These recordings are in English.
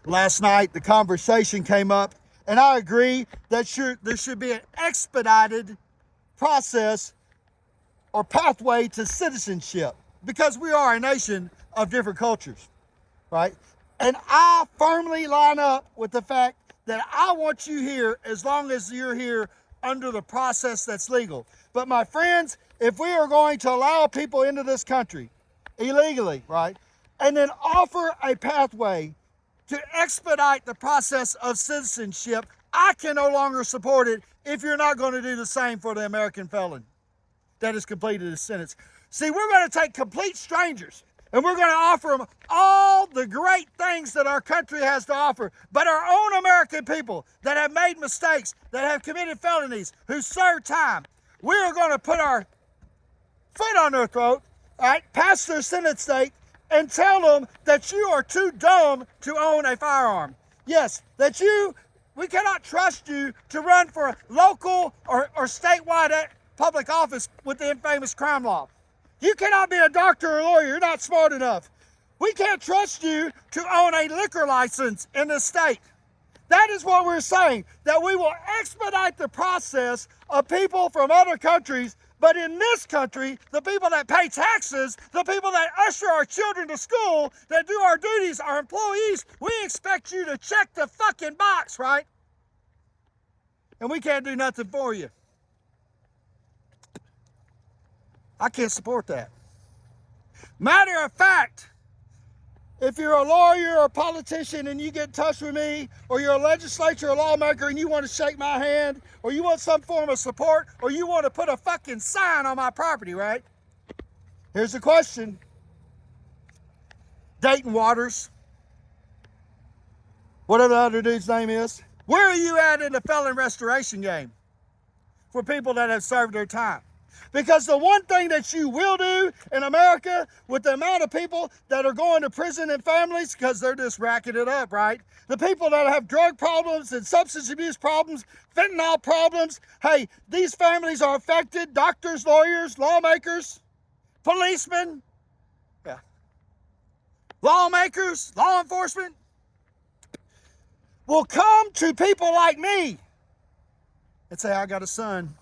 Last night, the conversation came up, and I agree that there should be an expedited process or pathway to citizenship because we are a nation of different cultures, right? And I firmly line up with the fact that I want you here as long as you're here under the process that's legal. But my friends, if we are going to allow people into this country illegally, right, and then offer a pathway to expedite the process of citizenship, I can no longer support it if you're not going to do the same for the American felon that has completed his sentence. See, we're going to take complete strangers and we're going to offer them all the great things that our country has to offer. But our own American people that have made mistakes, that have committed felonies, who serve time, we are going to put our foot on their throat, all right, pass their sentence date, and tell them that you are too dumb to own a firearm. Yes, that we cannot trust you to run for local or statewide public office with the infamous crime law. You cannot be a doctor or a lawyer. You're not smart enough. We can't trust you to own a liquor license in this state. That is what we're saying, that we will expedite the process of people from other countries. But in this country, the people that pay taxes, the people that usher our children to school, that do our duties, our employees, we expect you to check the fucking box, right? And we can't do nothing for you. I can't support that. Matter of fact, if you're a lawyer or a politician and you get in touch with me, or you're a legislator or lawmaker and you want to shake my hand, or you want some form of support, or you want to put a fucking sign on my property, right? Here's the question. Dayton Waters, whatever the other dude's name is, where are you at in the felon restoration game for people that have served their time? Because the one thing that you will do in America with the amount of people that are going to prison and families, because they're just racking it up, right? The people that have drug problems and substance abuse problems, fentanyl problems, hey, these families are affected. Doctors, lawyers, lawmakers, policemen, yeah, lawmakers, law enforcement will come to people like me and say, I got a son.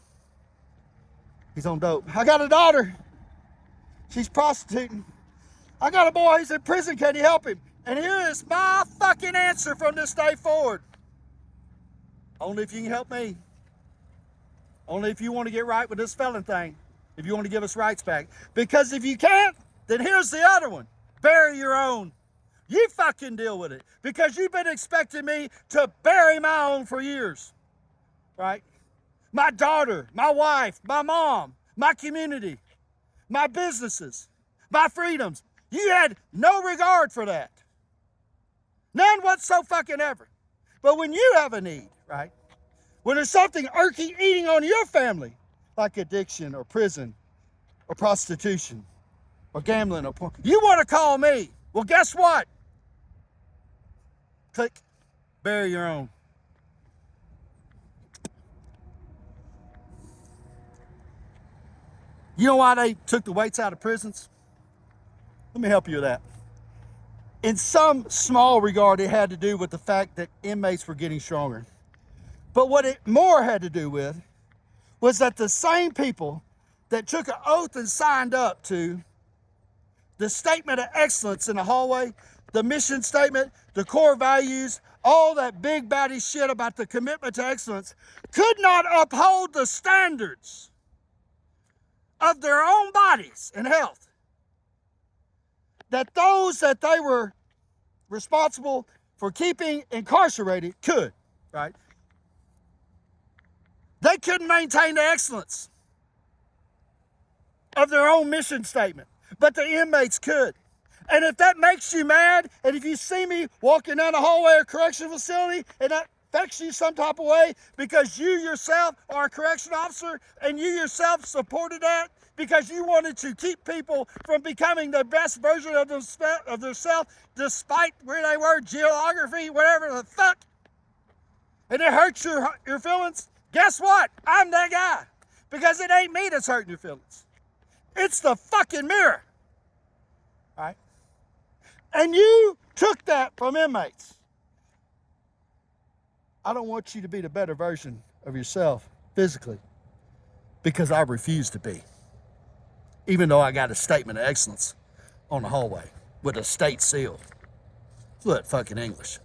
He's on dope. I got a daughter. She's prostituting. I got a boy. He's in prison. Can you help him? And here is my fucking answer from this day forward. Only if you can help me. Only if you want to get right with this felon thing. If you want to give us rights back. Because if you can't, then here's the other one. Bury your own. You fucking deal with it. Because you've been expecting me to bury my own for years. Right? My daughter, my wife, my mom, my community, my businesses, my freedoms. You had no regard for that. None whatsoever. But when you have a need, right? When there's something eating on your family, like addiction or prison or prostitution or gambling or porn, you want to call me. Well, guess what? Click, bury your own. You know why they took the weights out of prisons? Let me help you with that. In some small regard, it had to do with the fact that inmates were getting stronger. But what it more had to do with was that the same people that took an oath and signed up to the statement of excellence in the hallway, the mission statement, the core values, all that big baddie shit about the commitment to excellence, could not uphold the standards of their own bodies and health, that those that they were responsible for keeping incarcerated could, right? They couldn't maintain the excellence of their own mission statement, but the inmates could. And if that makes you mad, and if you see me walking down the hallway of a correctional facility and that affects you some type of way because you yourself are a correctional officer and you yourself supported that because you wanted to keep people from becoming the best version of themselves despite where they were, geography, whatever the fuck, and it hurts your feelings, guess what? I'm that guy. Because it ain't me that's hurting your feelings. It's the fucking mirror. All right? And you took that from inmates. I don't want you to be the better version of yourself physically, because I refuse to be. Even though I got a statement of excellence on the hallway with a state seal. Fluent fucking English.